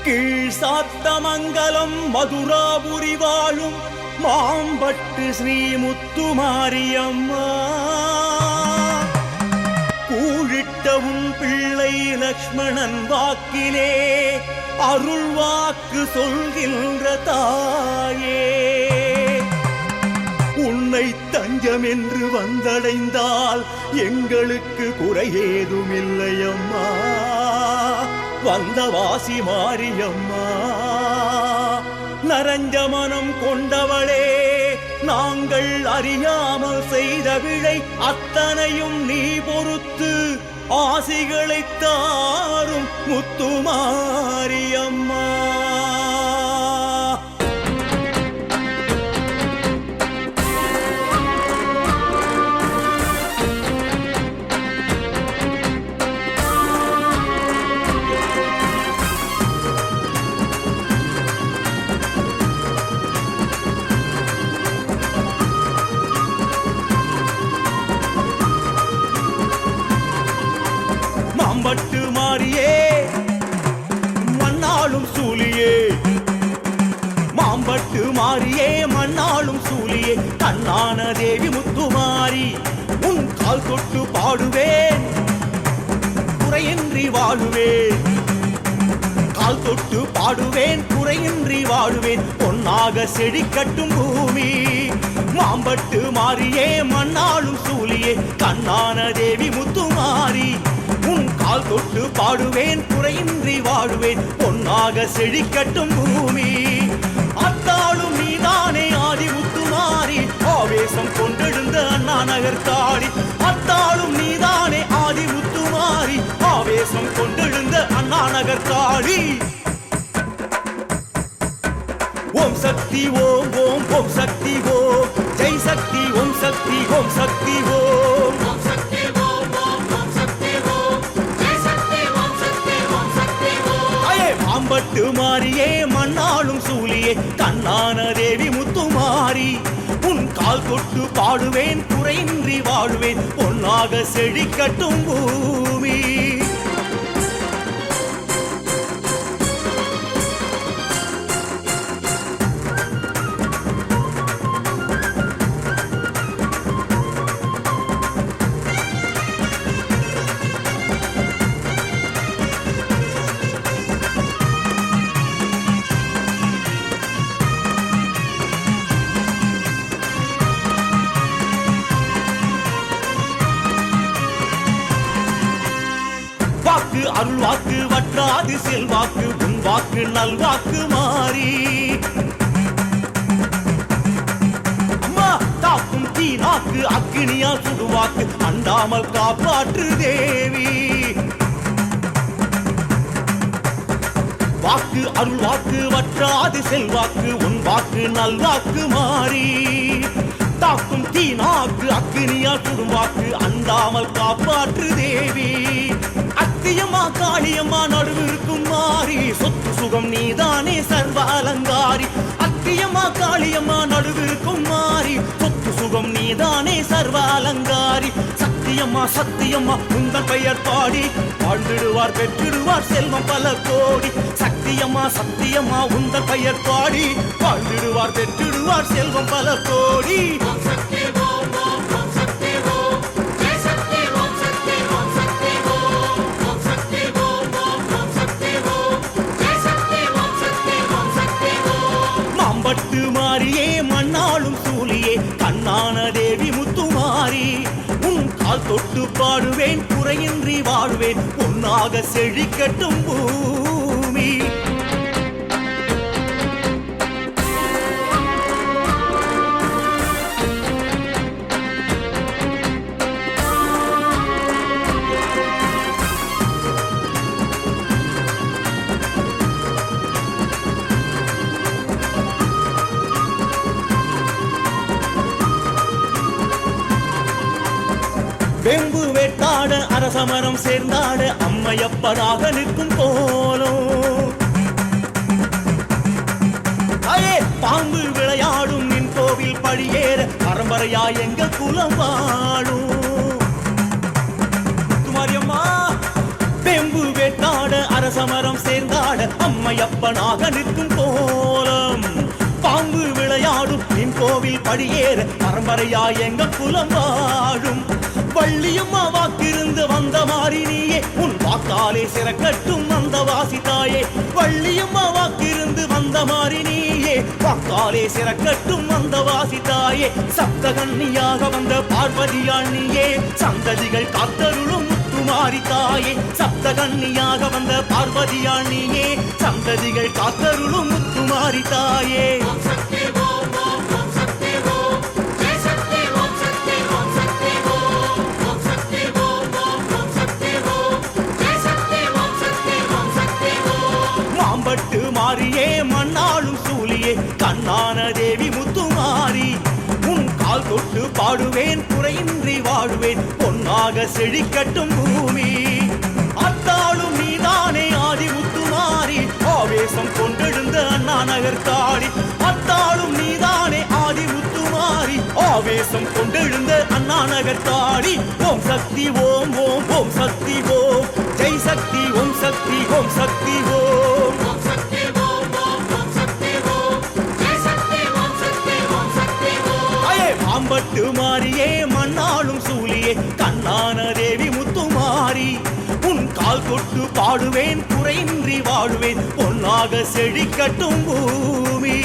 கீழ் சாத்தமங்கலம் மதுராபுரி வாழும் மாம்பட்டு ஸ்ரீ முத்துமாரியம்மா, கூழிட்டவும் பிள்ளை லக்ஷ்மணன் வாக்கிலே அருள் வாக்கு சொல்கின்ற தாயே, உன்னை தஞ்சம் என்று வந்தடைந்தால் எங்களுக்கு குறையேதுமில்லையம்மா. வந்தவாசி மாரியம்மா, நரஞ்ச மனம் கொண்டவளே, நாங்கள் அறியாமல் செய்த விழை அத்தனையும் நீ பொறுத்து ஆசிகளை தாரும் முத்துமாரியம்மா. மாம்பட்டு மாரியே மண்ணாளும் சூலியே, மாம்பட்டு மாரியே மண்ணாளும் சூலியே, கண்ணான தேவி முத்துமாரி, உன் கால் தொட்டு பாடுவேன் குறையின்றி வாழுவேன், கால் தொட்டு பாடுவேன் குறையின்றி வாழுவேன், பொன்னாக செழிக்கட்டும் பூமி. மாம்பட்டு மாரியே மண்ணாளும் சூலியே, கண்ணான தேவி முத்துமாரி, உன் கால் தொட்டு பாடுவேன் குறையின்றி வாழுவேன், பொன்னாக செழிக்கட்டும் பூமி. அத்தாளும் நீதானே ஆதி முத்துமாரி, ஆவேசம் கொண்டெழுந்த அண்ணா நகர் காளி, அத்தாளும் நீதானே ஆதி முத்துமாரி, ஆவேசம் கொண்டெழுந்த அண்ணா நகர் காளி. ஓம் சக்தி ஓம் ஓம் ஓம் சக்தி ஓம், ஜெய் சக்தி ஓம் சக்தி ஓம் சக்தி ஓம். மாம்பட்டு மாரியே மண்ணாளும் சூலியே, கண்ணான தேவி முத்துமாரி, உன் கால் தொட்டு பாடுவேன் குறையின்றி வாழுவேன், பொன்னாக செழிக்கட்டும் பூமி. வாக்கு அருள் வாக்கு வற்றாது செல்வாக்கு, உன் வாக்கு நல்வாக்கு மாறி, அம்மா தாக்கும் தீனாக்கு அக்கினியா சுடுவாக்கு, அண்டாமல் காப்பாற்று தேவி. வாக்கு அருள் வாக்கு வற்றாது செல்வாக்கு, உன் வாக்கு நல்வாக்கு மாறி, தாக்கும் தீனாக்கு அக்கினியா சுடுவாக்கு, அண்டாமல் காப்பாற்று தேவி. அத்தியம்மா காளியம்மா நடுவிருக்கும் மாறி, சொத்து சுகம் நீதானே சர்வ அலங்காரி. அத்தியம்மா காளியம்மா நடுவிருக்கும் மாறி, சொத்து சுகம் நீதானே சர்வ அலங்காரி. சத்தியம்மா சத்தியம்மா உந்தன் பெயர் பாடி வாழ்ந்திடுவார் பெற்றிடுவார் செல்வம் பல கோடி. சத்தியம்மா சத்தியம்மா உந்தன் பெயர் பாடி வாழ்ந்திடுவார் பெற்றிடுவார் செல்வம் பல கோடி. மாம்பட்டு மாரியே மண்ணாளும் சூலியே, கண்ணான தேவி முத்துமாரி, உன் கால் தொட்டு பாடுவேன் குறையின்றி வாழ்வேன், பொன்னாக செழிக்கட்டும் பூமி. வெம்பு வேட்டாட அரசமரம் சேர்ந்தாட அம்மையப்பனாக நிற்கும் போலும், பாம்பு விளையாடும் நின் கோவில் படியேற பரம்பரையா எங்க குலம் வாழும். குமாரியம்மா வெம்பு வேட்டாட அரச அரசமரம் சேர்ந்தாட அம்மையப்பனாக நிற்கும் கோலம் பாம்பு விளையாடும் நின் கோவில் படியேற பரம்பரையா எங்க குலம் வாழும் வள்ளியம்மா வாக்கிருந்து வந்த மாறி நீயே உன் வாக்காலே சிறக்கட்டும் அந்த வாசித்தாயே வள்ளியம்மா வாக்கிருந்து வந்த மாறி நீயே வாக்காலே சிறக்கட்டும் அந்த வாசித்தாயே சப்தகன்னியாக வந்த பார்வதியாள் நீயே சந்ததிகள் காத்தருளும் முத்துமாரி தாயே சப்தகன்னியாக வந்த பார்வதியாள் நீயே சந்ததிகள் காத்தருளும் முத்துமாரி தாயே மாம்பட்டு மாறியே மண்ணாளும் சூழியே கண்ணான தேவி முத்துமாரி உன் கால் தொட்டு பாடுவேன் குறையின்றி வாழுவேன் பொன்னாக செழிக்கட்டும் பூமி அத்தாளும் நீதானே ஆதி முத்துமாரி ஆவேசம் கொண்டெழுந்த அண்ணா நகர் காளி அத்தாளும் நீதானே ஆதி முத்துமாரி ஆவேசம் கொண்டெழுந்த அண்ணா நகர் காளி ஓம் சக்தி ஓம் ஓம் ஓம் சக்தி ஓம் ஜெய் சக்தி ஓம் சக்தி ஓம் சக்தி ஓம் மாம்பட்டு மாறியே மண்ணாளும் சூழியே கண்ணான தேவி முத்துமாரி உன் கால் தொட்டு பாடுவேன் குறையின்றி வாழுவேன் பொன்னாக செழிக்கட்டும் பூமி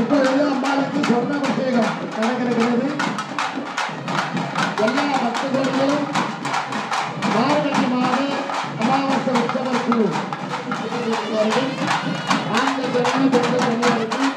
இப்பொழுது அம்பாளுக்கு சொர்ணாபிஷேகம் நடக்கிறது. எல்லா பக்தர்களும் மார்கழி மாத அமாவாசை உற்சவர் குழு ஆண்கள் பெண்கள் பெண்களுக்கு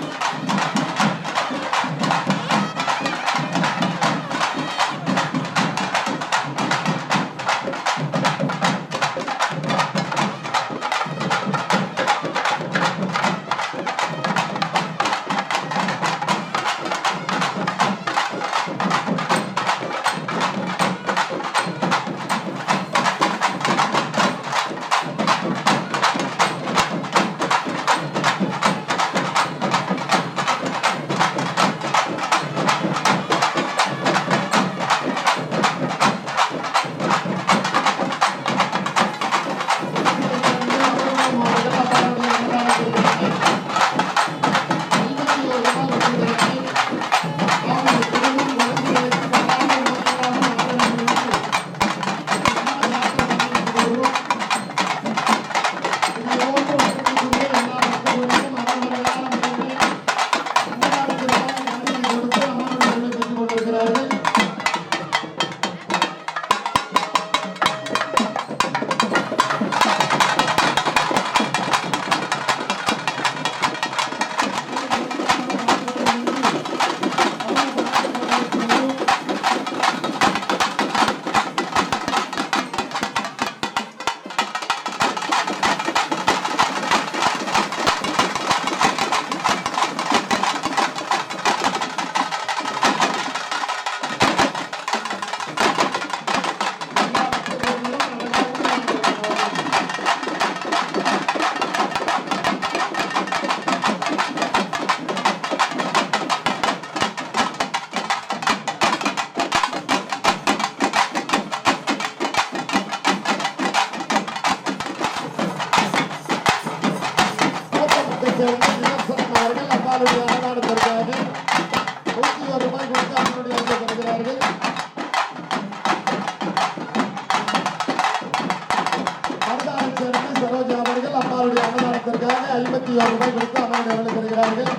சரோஜா அவர்கள் அம்மாவுடைய அன்னதானத்திற்காக 56 ரூபாய் கொடுத்து அம்மாவுடைய அருளை பெறுகிறார்கள்.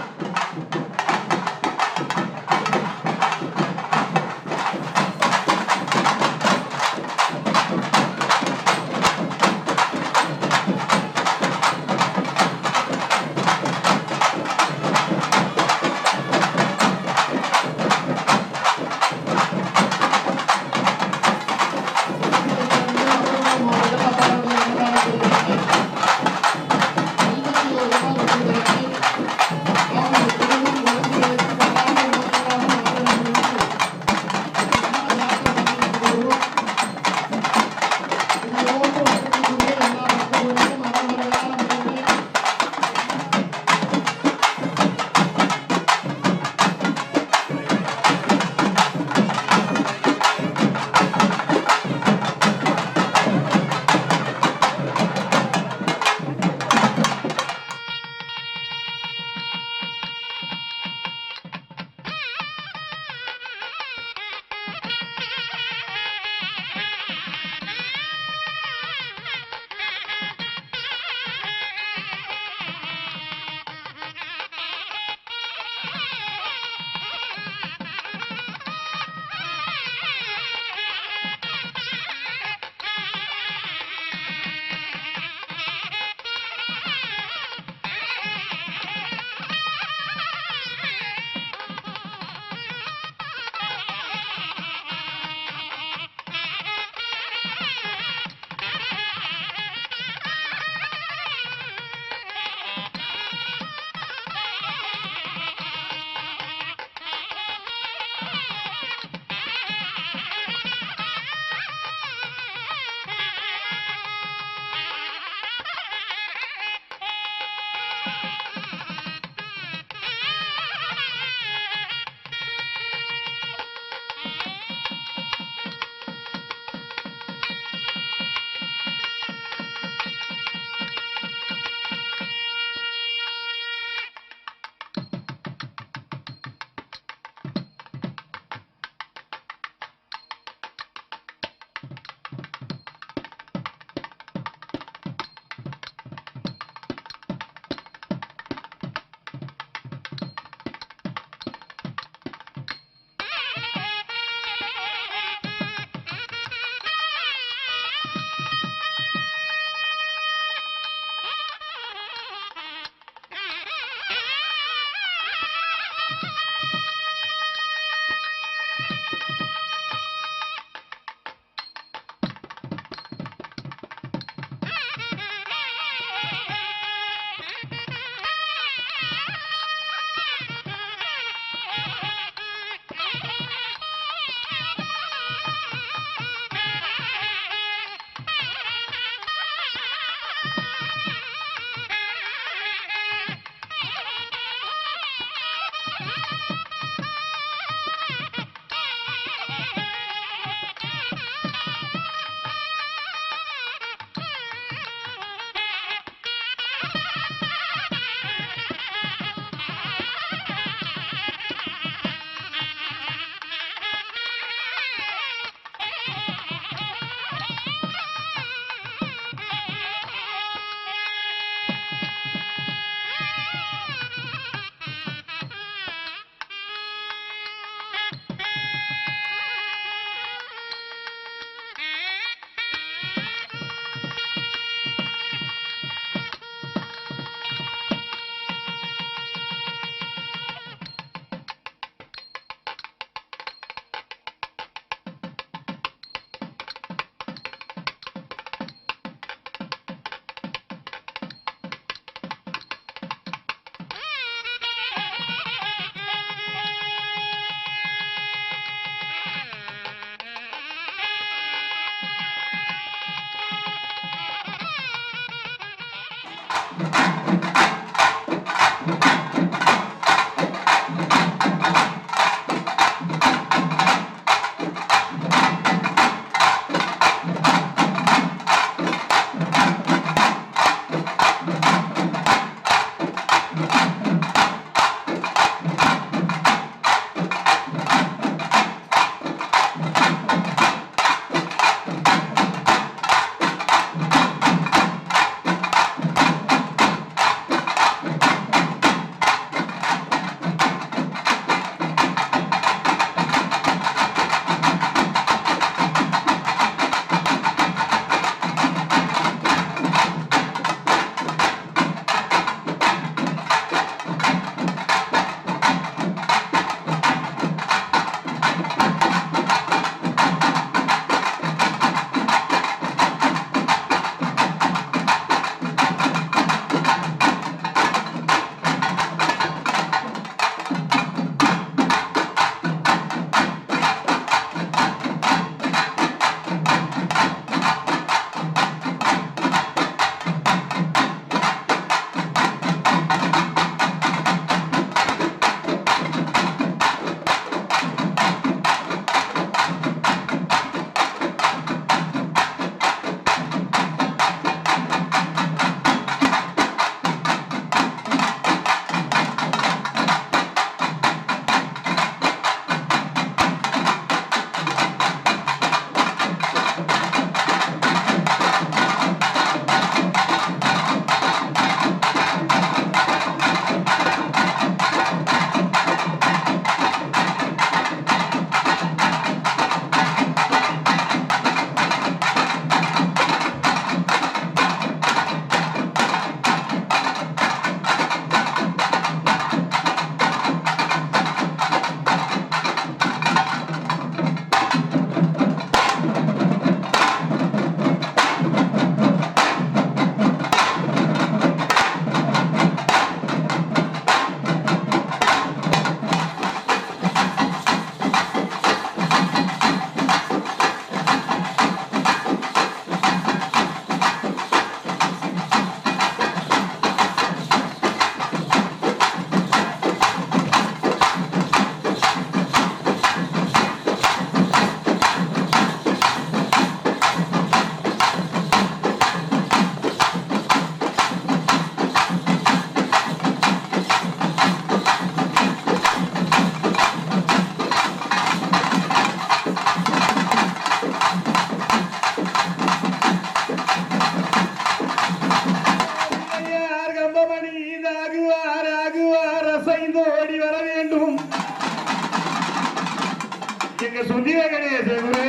எங்க சுத்திர கணேசகுரு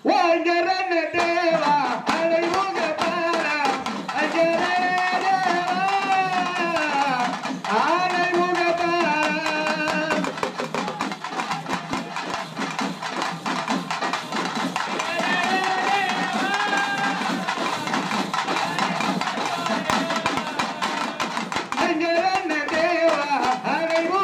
வாங்கரன தேவா அலைமுக பாரா அஜரே தேவா அலைமுக பாரா அஜரன தேவா அலைமுக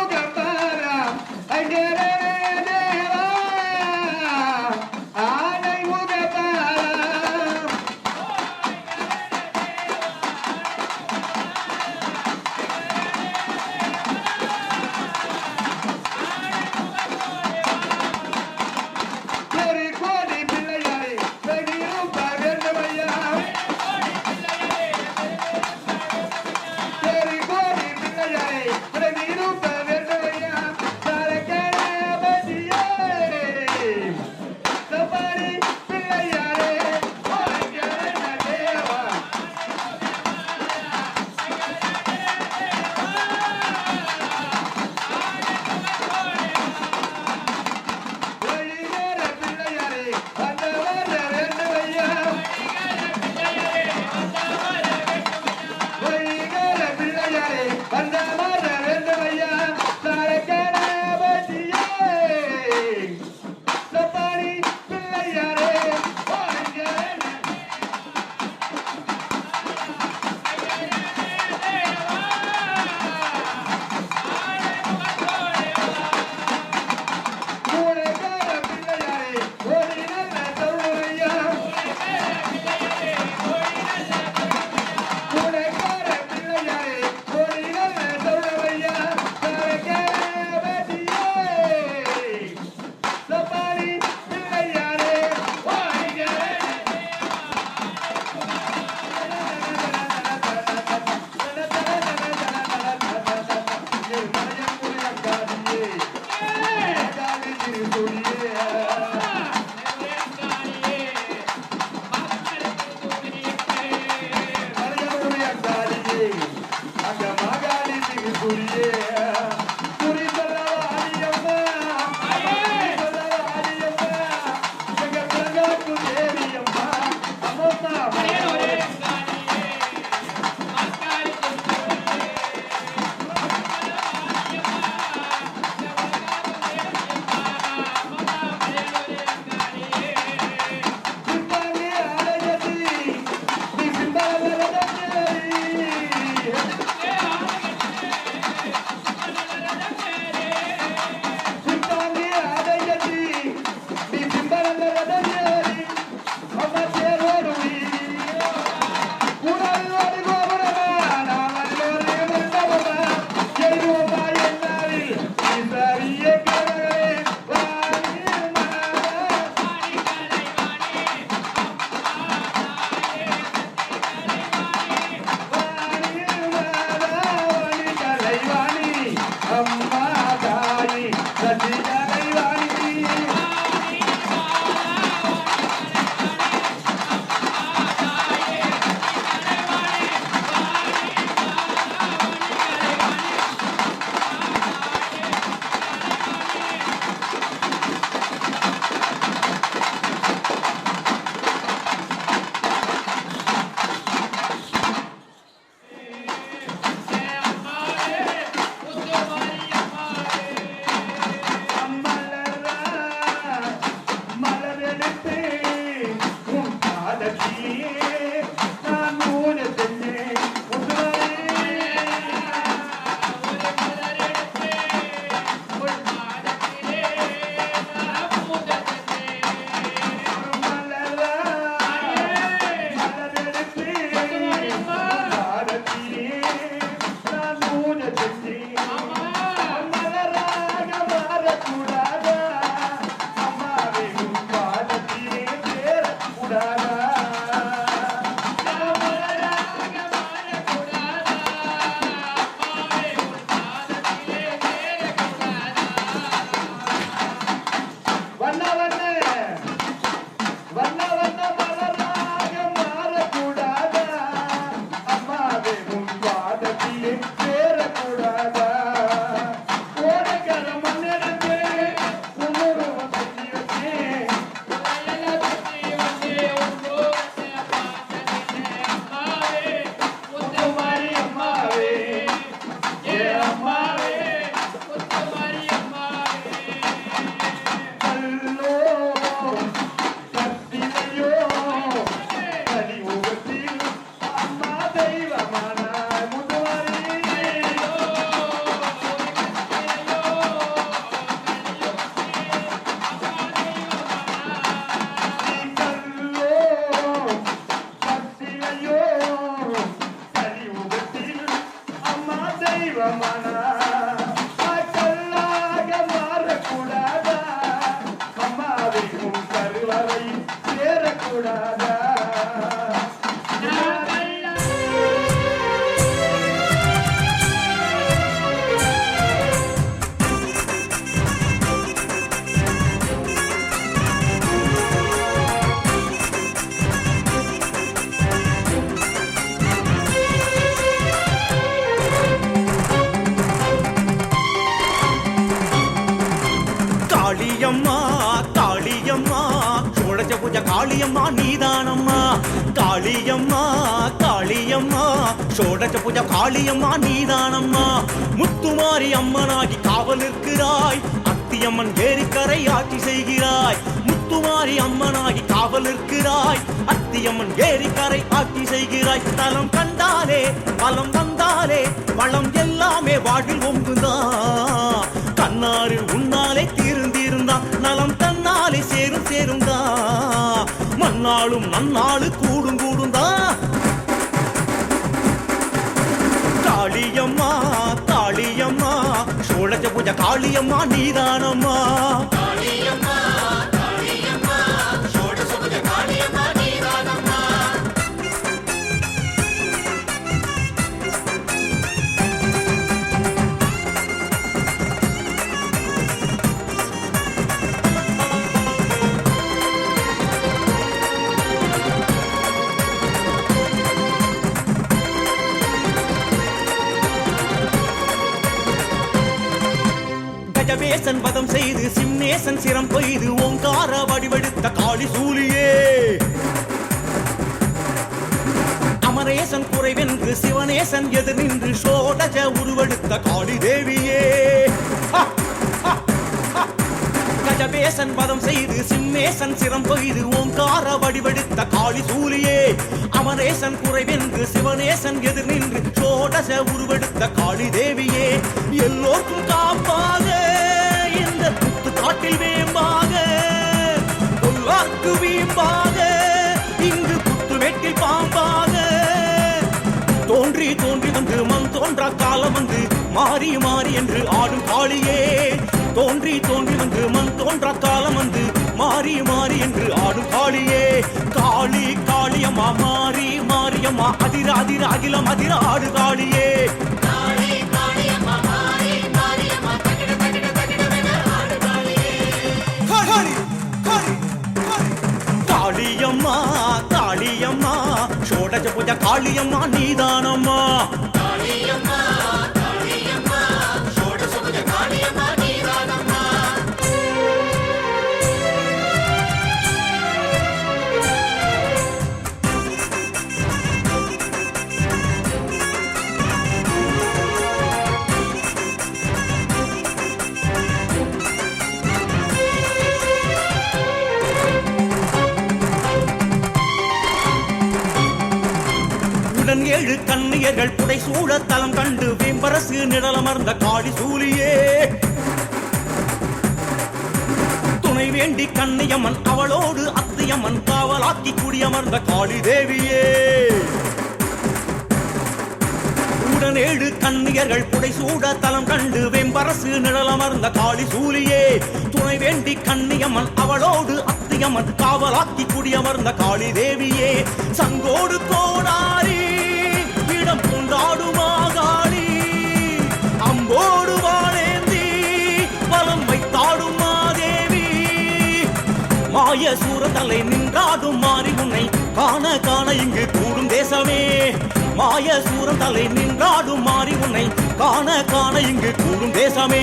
மடியிலே சேரக்கூடாதா ஓடக்கார மண்ணெடுத்து உணர்வு சொல்லி வச்சேன் முத்துமாரி அம்மாவே ஏ அம்மாவே கல்லோ கத்திலையோ கலியுகத்தில் அம்மா தெய்வமான முத்துமாரி கல்லோ கத்திலையோ கலியுகத்தில் அம்மா தெய்வமான கல்லாக மாறக்கூடாதா அம்மாவிற்கும் கருவறை சேரக்கூடாதா காளியம்மா காளியம்மா சோழஜ பூஜ காளியம்மா நீதானம்மா காளியம்மா காளியம்மா சோழஜ பூஜ காளியம்மா நீதானம்மா முத்துமாரி அம்மனாகி காவல் இருக்கிறாய் அத்தியம்மன் ஏரிக்கரை ஆட்சி செய்கிறாய் முத்துமாரி அம்மனாகி காவல் இருக்கிறாய் அத்தியம்மன் ஏரிக்கரை ஆட்சி செய்கிறாய் தலம் கண்டாலே பலம் வந்தாலே வளம் எல்லாமே வாழ்வில் ஒங்குதான் கண்ணாறு உன்னாலே தீர்ந்திருந்தா நலம் தன்னாலே சேரும் சேருந்தா மண்ணாளும் நன்னாளு கூடும் கூடுந்தா காளியம்மா காளியம்மா சோழஜ பூஜ காளியம்மா நீதானம்மா கஜவேசன் வதம் செய்து சிம்னேசன் சிரம் கொய்து ஓங்கார வடிவெடுத்த காளி சூலியே அமரேசன் குறைவென்று சிவனேசன் எதிர் நின்று சோடஜ உருவெடுத்த காளி தேவியே கஜவேசன் வதம் செய்து சிம்மேசன் சிரம் கொய்து ஓங்கார வடிவெடுத்த காளி சூலியே அமரேசன் குறைவென்று சிவனேசன் எதிர் நின்று சோடச உருவெடுத்த காளி தேவியே எல்லோருக்கும் காப்பாக இந்த குத்து காட்டில் வேம்பாக கொல்லாக்கு வீம்பாக இங்கு குத்து வெட்டில் பாம்பாக தோன்றி தோன்றி வந்து மண் தோன்றா காலம் வந்து மாறி மாறி என்று ஆடும் காளியே தோன்றி தோன்றி வந்து மண் தோன்றா காலம் வந்து மாறி மாறி என்று ஆடும் காளியே காளி காளியம்மா மாறி மாரியம்மா அதிர அதிர அகிலம் அதிர ஆடு காளியே காளியம்மா காளியம்மா சோடஜ பூஜ காளியம்மா நீதானம்மா ஏழு கண்ணியர்கள் புடை சூழ தலம் கண்டு வேம்பரசு நிழலமர்ந்த காளி சூலியே துணை வேண்டி கண்ணியம்மன் அவளோடு அத்தியம்மன் காவலாக்கி குடியமர்ந்த காளி தேவியே உடனேழு கண்ணியர்கள் புடை சூட தலம் கண்டு வேம்பரசு நிழலமர்ந்த காளி சூலியே துணை வேண்டி கண்ணியம்மன் அவளோடு அத்தியம்மன் காவலாக்கி குடியமர்ந்த காளி தேவியே சங்கோடு கோடாரி இடம் கொண்டாடுமாகாளி அம்போடு வாழேந்தி வலம் வைத்தாடும் மாதேவி மாய சூரத்தலை நின்றாடும் மாறி உன்னை காண காண இங்கு கூடும் தேசமே மாய சூரன் தலை நின்றாடும் மாறி உன்னை காண காண இங்கு கூடும் தேசமே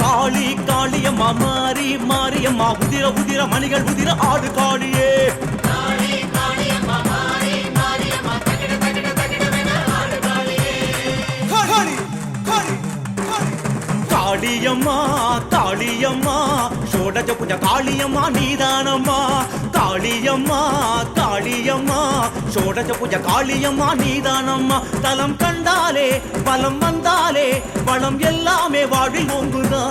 காளி காளியம்மா மாறி மாரியம்மா உதிர உதிர மணிகள் உதிர ஆடு காளியே காளியம்மா காளியம்மா ஷோடஜ பூஜ காளியம்மா நீதானம்மா காளியம்மா காளியம்மா ஷோடஜ பூஜ காளியம்மா நீதானம்மா தலம் கண்டாலே பலம் வந்தாலே வளம் எல்லாமே வாழ்வில் ஓங்குதா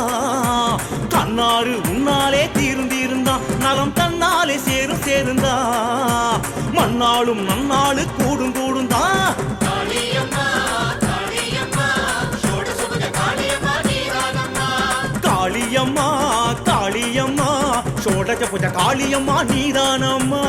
கண்ணாறு உன்னாலே தீர்ந்தா நலம் தன்னாலே சேரும் சேர்ந்தா மண்ணாளும் நன்னாளு கூடும் கூடுந்தா காளியம்மா காளியம்மா ஷோடஜ பூஜ காளியம்மா நீதானம்மா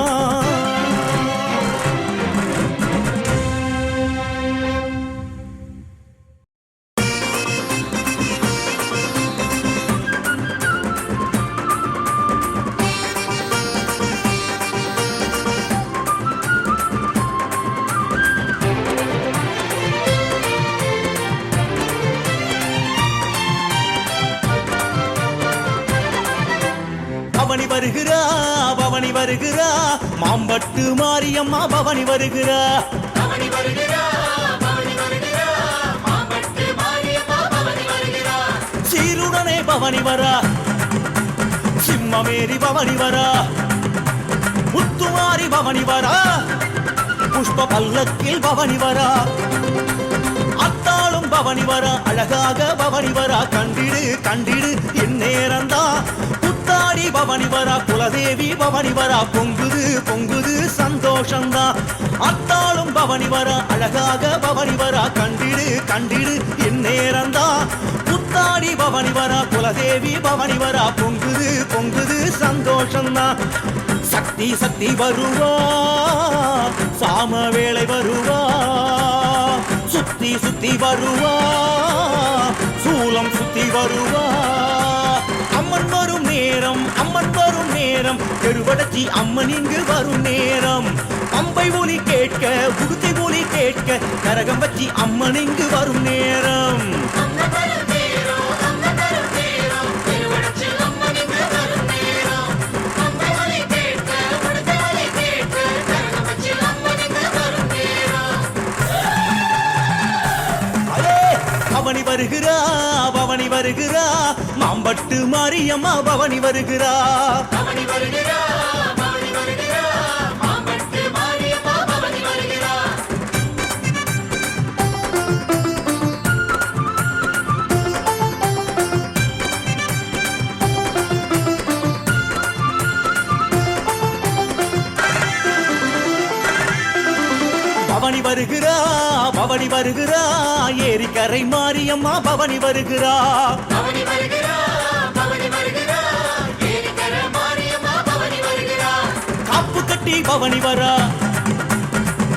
பவனி வருகிறா பவனி வருகிறா மாம்பட்டு மாரியம்மா பவனி வருகிறா சீருடனே பவனி வரா சிம்மமேரி பவனி வரா முத்துமாரி பவனி வரா புஷ்ப பல்லக்கில் பவனி வரா அத்தாளும் பவனி வரா அழகாக பவனி வரா கண்டிடு கண்டிடு என் நேரந்தா புத்தாடி பவனி வரா குலதேவி பவனி வரா பொங்குது பொங்குது சந்தோஷந்தா அத்தாளும் பவனி வரா அழகாக பவனி வரா கண்டிடு கண்டிடு என் நேரந்தா புத்தாடி பவனி வரா குலதேவி பவனி வரா பொங்குது பொங்குது சந்தோஷந்தா சக்தி சக்தி வருவா சாம வேளை வருவா சுத்தி சுத்தி வருவா சூலம் சுத்தி வருவா அம்மன் வரும் நேரம் அம்மன் வரும் நேரம் பெருவடச்சி அம்மன் இங்கு வரும் நேரம் பம்பை ஒலி கேட்க உடுக்கை ஒலி கேட்க கரகம் வச்சி அம்மன் இங்கு வரும் நேரம் பவனி வருகிறா பவனி வருகிறா மாம்பட்டு மாரியம்மா பவனி வருகிறா பவனி வருகிறா பவனி வருகிறா ஏரிக்கரை மாரியம்மா பவனி வருகிறா காப்பு கட்டி பவனி வரா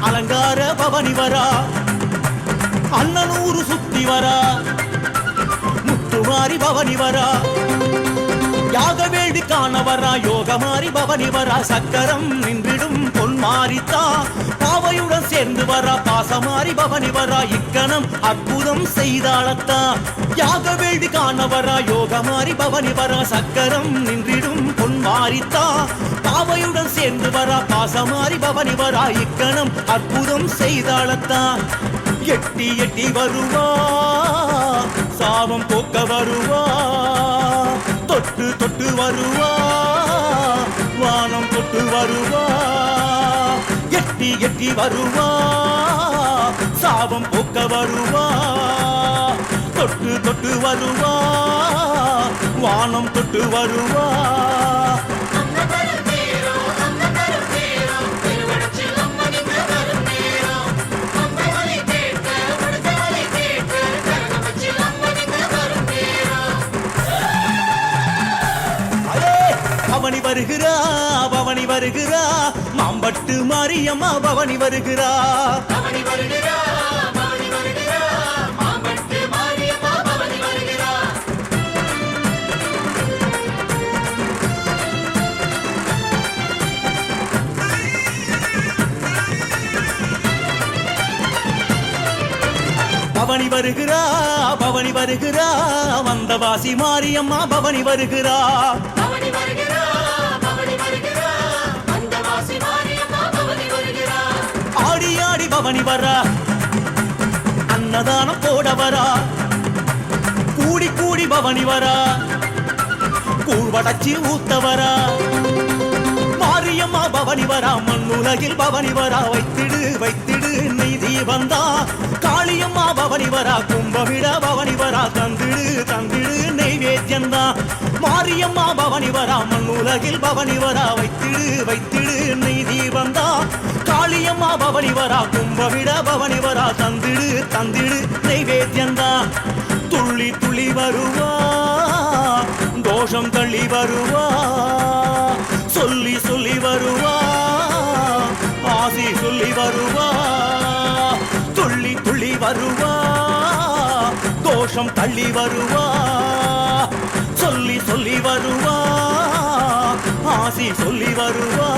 அலங்கார பவனி வரா அண்ணனூறு சுத்தி வரா முத்துமாரி பவனி வரா யாக வேள்வி காண வரா யோகமாரி பவனி வரா சக்கரம் நின்றிடும் பொன்மாரித்தா பாவையுடன் சேர்ந்து வரா பாசமாரி பவனி வரா இக்கணம் அற்புதம் செய்தாளத்தா யாக வேள்வி காண வரா யோகமாரி பவனி வரா சக்கரம் நின்றிடும் பொன்மாரித்தா பாவையுடன் சேர்ந்து வரா பாசமாரி பவனி வரா இக்கணம் அற்புதம் செய்தாளத்தா எட்டி எட்டி வருவா சாபம் போக்க வருவா தொட்டு தொட்டு வருவா வானம் தொட்டு வருவா எட்டி எட்டி வருவா சாபம் போக்க வருவா தொட்டு தொட்டு வருவா வானம் தொட்டு வருவா பவனி வருகிறா பவனி வருகிறா மாம்பட்டு மாரியம்மா பவனி வருகிறா பவனி வருகிறா பவனி வருகிறா வந்தவாசி மாரியம்மா பவனி வருகிறா ஆடி ஆடி பவனி வரா அன்னதானம் போட வரா கூடி கூடி பவனி வரா கூழ்வடச்சி ஊத்த வரா மாரியம்மா பவனி வரா மண்ணுலகில் பவனி வரா வைத்திடு வைத்திடு நெய் தீபந்தா காளியம்மா பவனி வரா கும்பவிட பவனி வரா தந்திடு தந்திடு நெய்வேத்தியந்தா மாரியம்மா பவனி வரா மண்ணுலகில் பவனி வரா வைத்திடு வைத்திடு நெய் தீபந்தா காளியம்மா பவனி வரா கும்பவிட பவனி வரா தந்திடு தந்திடு நெய்வேத்தியந்தா துள்ளி துள்ளி வருவா தோஷம் தள்ளி வருவா சொல்லி சொல்லி வருவா ஆசி சொல்லி வருவா துள்ளி துள்ளி வருவா தோஷம் தள்ளி வருவா சொல்லி சொல்லி வருவா ஆசி சொல்லி வருவா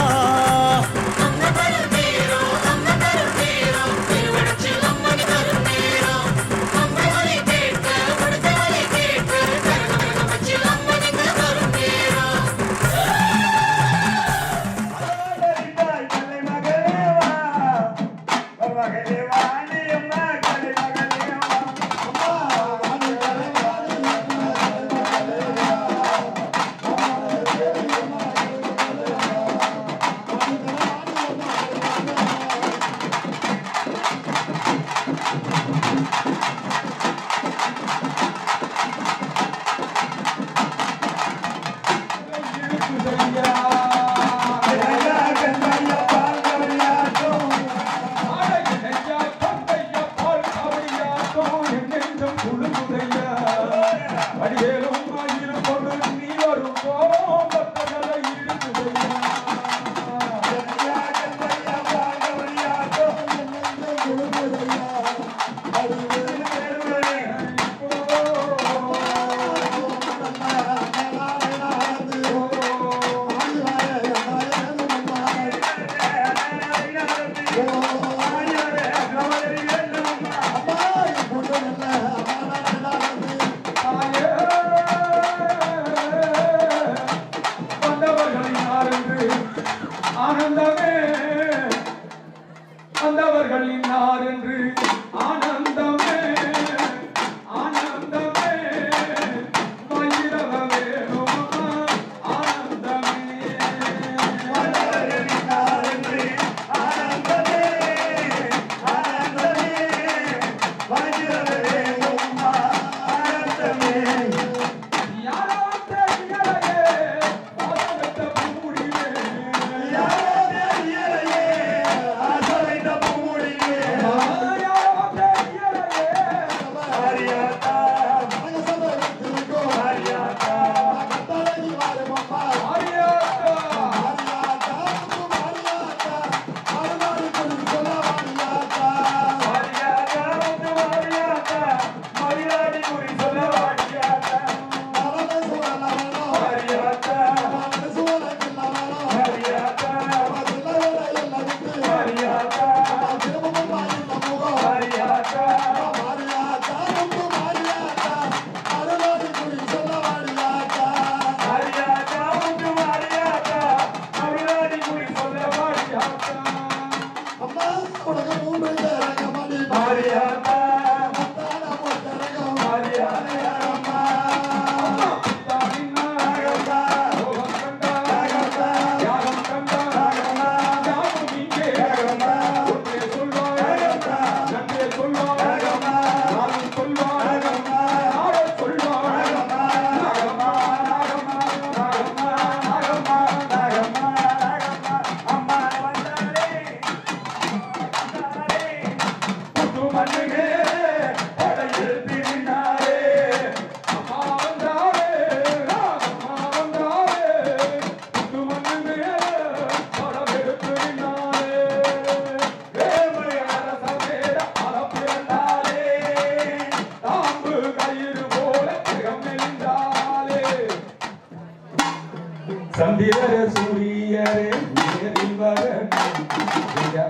சந்திரர சூரியரே நேரில் வரணும்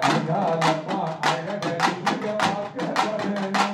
அங்காலம்மா அழகடிக்க பார்க்க வரணும்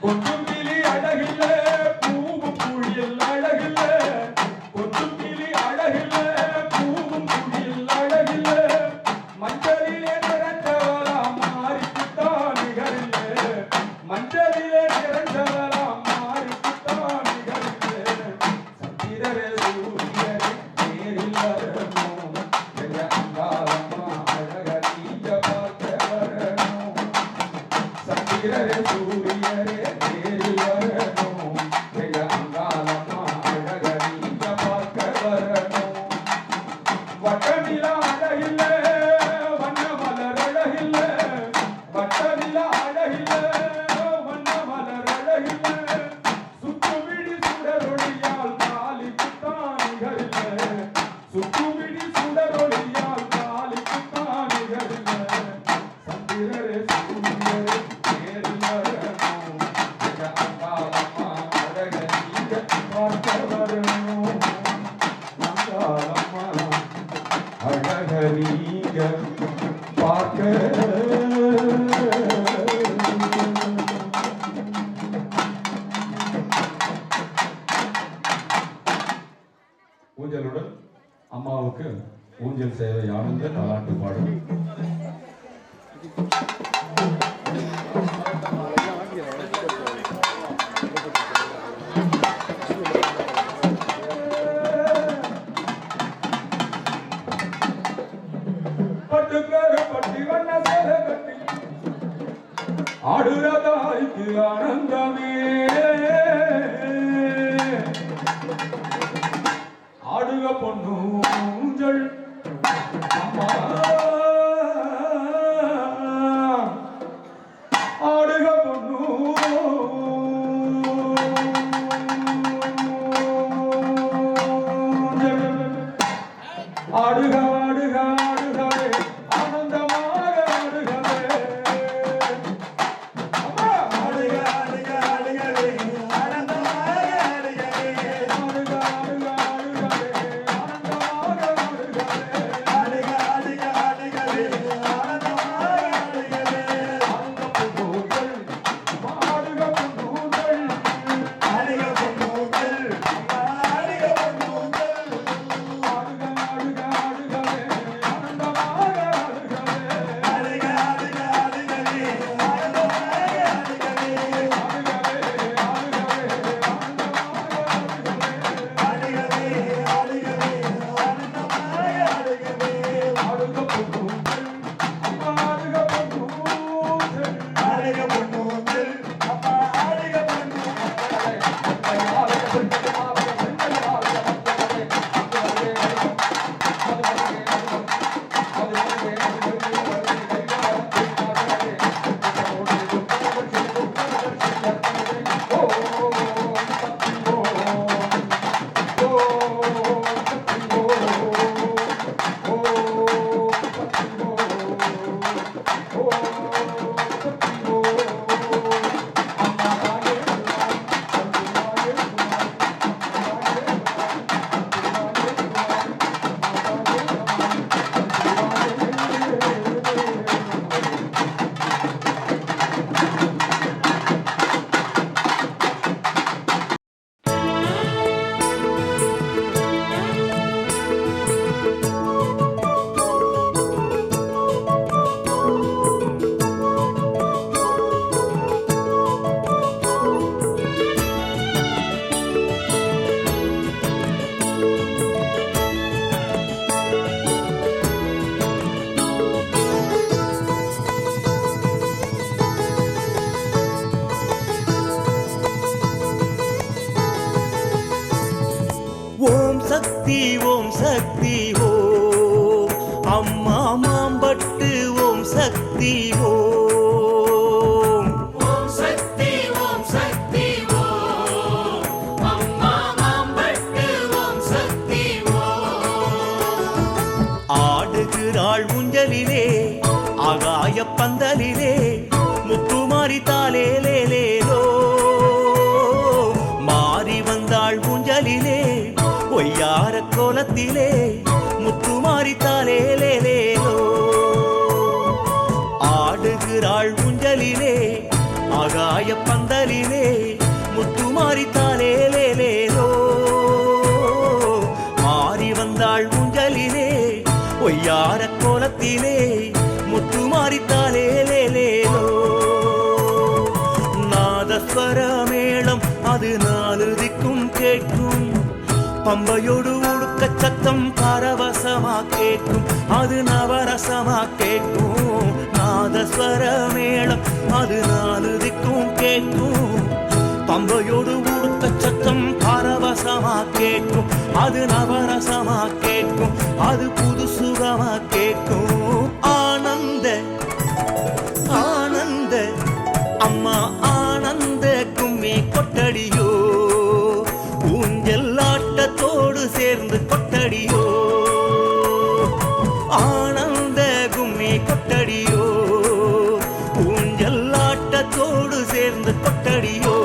கொஞ்சம் கிளி அழகில்ல பூவும் குழியில் அழகில்ல கொஞ்சம் கிளி அழகில்ல பூவும் குழியில் அழகில்ல மஞ்சளிலே நிறைந்தவளாம் மாறிக்குத்தான் நிகரில்ல மஞ்சளிலே நிறைந்தவளாம் மாறிக்குத்தான் நிகரில்ல சந்திரரே சூரியரே நேரில் வரணும் எங்க அங்காளம்மா அழக நீங்க பார்க்க வரணும் சந்திரரே சூரியரே நேரில் வரணும் எங்க அங்காளம்மா அழக நீங்க பார்க்க வரணும் வட்டநிலா அழகில்ல வண்ண மலர் அழகில்ல வட்டநிலா அழகில்ல வண்ண மலர் அழகில்ல சுற்றுவிழி சுடரொளியால் காலிக்குத்தான் நிகரில்ல சுற்றுவிழி சுடரொளியால் காலிக்குத்தான் நிகரில்ல சந்திரரே சூரியரே நேரில் வரணும் எங்க அங்காளம்மா அழக நீங்க பார்க்க வரணும் அங்காளம்மா அழக நீங்க பார்க்க ஊஞ்சலுடன் அம்மாவுக்கு ஊஞ்சல் சேவை ஆனந்த தாலாட்டு பாடும் பட்டுக்கார பட்டி வண்ண சேலை கட்டி ஆடுறதாய்க்கு ஆனந்தமே ஆடுக பொண்ணு ஊஞ்சல் அம்மா ஆடுக பொண்ணு ஆடுக ஆடுக ஆடுகவே ஆனந்தமாக ஆடுகவே அம்மா ஆடுக ஆடுக ஆடுகவே ஆனந்தமாக ஆடுகவே ஆடுக ஆடுக ஆடுகவே ஆனந்தமாக ஆடுகவே ஆடுக ஆடுக ஆடுகவே ஆனந்தமாக ஆடுகவே ஆடுக பொன்னூஞ்சல் ஆடுக பொன்னூஞ்சல் ஆடுக பொன்னூஞ்சல் ஆடுக பொன்னூஞ்சல் ஆடுக ஆடுக ஆடுகவே ஆனந்தமாக ஆடுகவே ஆடுக ஆடுக ஆடுகவே ஆனந்தமாக ஆடுகவே ஆடுகவே ஆடுகவே ஆனந்தமாக ஆடுகவே ஆடுக பொன்னூஞ்சல் அம்மா ஆடுக பொன்னூஞ்சல் ஆடுக பொன்னூஞ்சல் அம்மா ஆடுக சக்தி ஓம் சக்தி ஓம் அம்மா மாம்பட்டு ஓம் சக்தி ஓம் ஓம் சக்தி ஓம் சக்தி ஓம் அம்மா மாம்பட்டு ஓம் சக்தி ஓம் ஆடுகிறாள் ஊஞ்சலிலே ஆகாய பந்தலிலே முத்துமாரி தாலேலேலேலோ மாறி வந்தாள் ஊஞ்சலிலே ஒய்யார கோலத்திலே முத்துமாரி தாலேலேலேலோ ஆடுகிறாள் ஊஞ்சலிலே ஆகாய பந்தலிலே ஊஞ்சலிலே முத்துமாரி தாலேலேலேலோ மாறி வந்தாள் ஊஞ்சலிலே ஒய்யார கோலத்திலே முத்துமாரி தாலேலேலேலோ நாதஸ்வர மேளம் அது நாலு திக்கும் கேட்கும் பம்பையோடு உடுக்க சத்தம் பரவசமா கேட்கும் அது நவரசமா கேட்கும் நாதஸ்வர மேளம் அது நாலு திக்கும் கேட்கும் பம்பையோடு உடுக்க சத்தம் பரவசமா கேட்கும் அது நவரசமா கேட்கும் அது புது சுகமா கேட்கும் ஆனந்த ஆனந்த அம்மா ஆனந்த கும்மி கொட்டடியோ ஊஞ்சல் ஆட்டத்தோடு சேர்ந்து கொட்டடியோ ஆனந்த கும்மி கொட்டடியோ ஊஞ்சல் ஆட்டத்தோடு சேர்ந்து கொட்டடியோ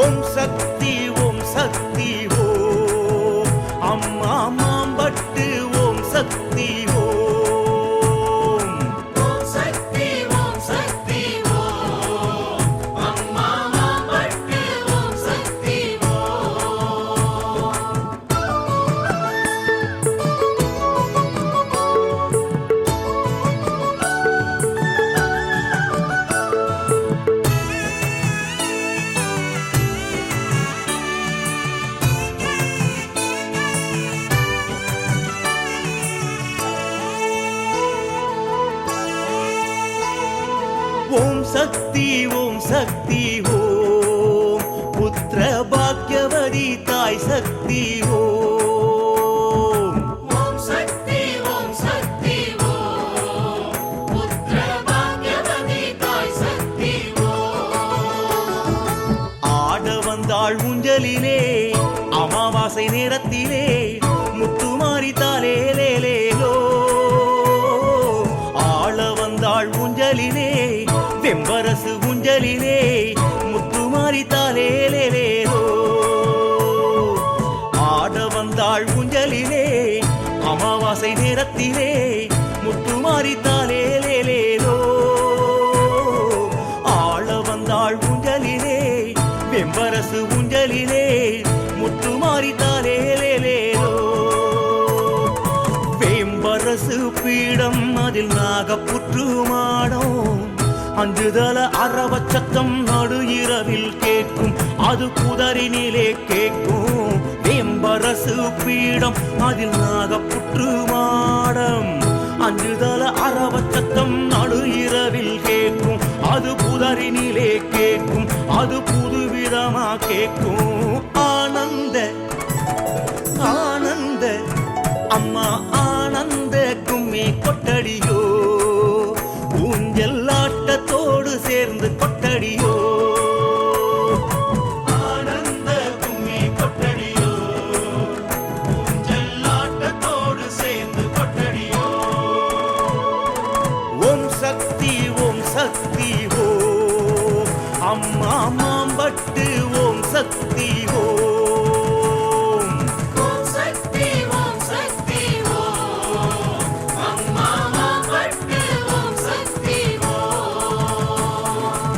ஓம் சக்தி ஓம் சக்தி ஓம் அம்மா மாம்பட்டு ஓம் சக்தி ஓம் ஓம் சக்தி ஓம் சக்தி ஓம் அம்மா மாம்பட்டு ஓம் சக்தி ஓம் ஓம் சக்தி ஓம் சக்தி ஓம் புத்திர பாக்யவதி தாய் சக்தி ஓம் ஓம் சக்தி ஓம் சக்தி ஓம் புத்திர பாக்யவதி தாய் சக்தி ஓம் ஆட வந்தாள் ஊஞ்சலிலே அமாவாசை நேரத்திலே முத்துமாரி தாலேலேலேலோ ஆள வந்தாள் ஊஞ்சலிலே வெம்பரசு ஊஞ்சலிலே முத்துமாரி தாலேலேலேலோ ஆட வந்தாள் ஊஞ்சலிலே அமாவாசை நேரத்திலே முத்துமாரி தாலேலேலேலோ ஆள வந்தாள் ஊஞ்சலிலே வெம்பரசு ஊஞ்சலிலே முத்துமாரி தாலேலேலேலோ வேம்பரசு பீடம் அதில் நாகப்புற்று மாடம் அஞ்சுதல அரவச்சத்தம் நடு இரவில் கேட்கும் அது குதறினிலே கேட்கும் வேம்பரசு பீடம் அதில் நாகப்புற்று மாடம் அஞ்சுதல அரவச்சத்தம் நடு இரவில் கேட்கும் அது புதறினிலே கேட்கும் அது புதுவிதமா கேட்கும் ஆனந்த ஆனந்த அம்மா ஆனந்த கும்மி கொட்டடியோ ஊஞ்சல் ஆட்டத்தோடு சேர்ந்து கொட்டடியோ ஆனந்த கும்மி கொட்டடியோ ஊஞ்சல் ஆட்டத்தோடு சேர்ந்து கொட்டடியோ ஓம் சக்தி ஓம் சக்தி ஓம் அம்மா மாம்பட்டு ஓம் சக்தி ஓம் ஓம் சக்தி ஓம் சக்தி ஓம் அம்மா மாம்பட்டு ஓம் சக்தி ஓம்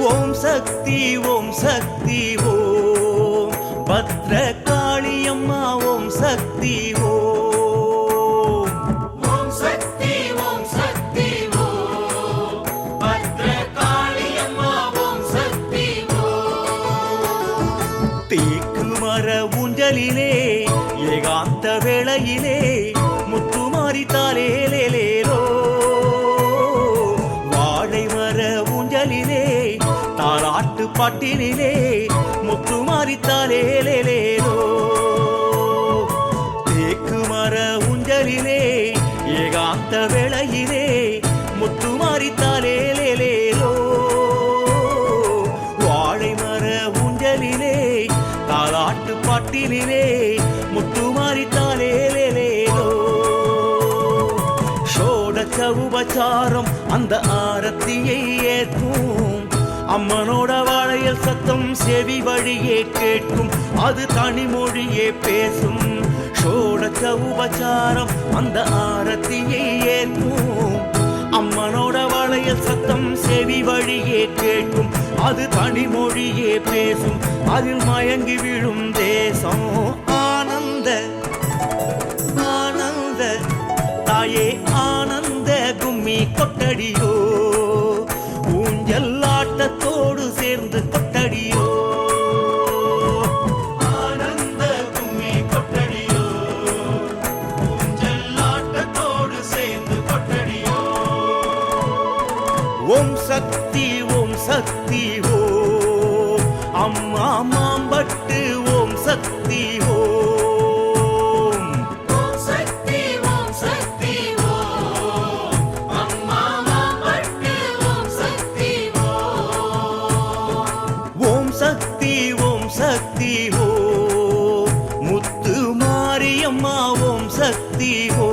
ஓம் சக்தி ஓம் சக்தி ஓம் பத்ர காளியம்மா ஓம் சக்தி ஓம் ஓம் சக்தி ஓம் சக்தி ஓம் பத்ர காளியம்மா ஓம் சக்தி ஓம் தேக்கு மர ஊஞ்சலிலே ஏகாந்த வேளையிலே முத்துமாரி தாலேலேலேலோ வாழை மர ஊஞ்சலிலே தாலாட்டு பாட்டினிலே முத்துமாரி தாலேலேலேலோ தேக்கு மர ஊஞ்சலிலே ஏகாந்த வேளையிலே முத்துமாரி தாலேலேலேலோ வாழை மர ஊஞ்சலிலே தாலாட்டு பாட்டினிலே முத்துமாரி தாலேலேலே உபச்சாரம் அந்த ஆரத்தியை ஏற்கும் அம்மனோட வாழையல் சத்தம் செவி வழியே கேட்கும் அது தனிமொழியே பேசும் ஷோடச உபச்சாரம் அந்த ஆரத்தியை ஏற்கும் அம்மனோட வாழையல் சத்தம் செவி வழியே கேட்கும் அது தனிமொழியே பேசும் அதில் மயங்கி விழும் தேசம் ஆனந்த ஆனந்த தாயே ஆனந்த கும்மி கொட்டடியோ ஊஞ்சல் ஆட்டத்தோடு சேர்ந்து கொட்டடியோ ஆனந்த கும்மி கொட்டடியோ ஊஞ்சல் ஆட்டத்தோடு சேர்ந்து கொட்டடியோ ஓம் சக்தி ஓம் சக்தி ஓம் அம்மா மாம்பட்டு ஓம் சக்தி ஓம் ஓம் சக்தி ஓம் சக்தி ஓம் அம்மா மாம்பட்டு ஓம் சக்தி ஓம் ஓம் சக்தி ஓம் சக்தி ஓம் முத்து மாரியம்மா ஓம் சக்தி ஓம்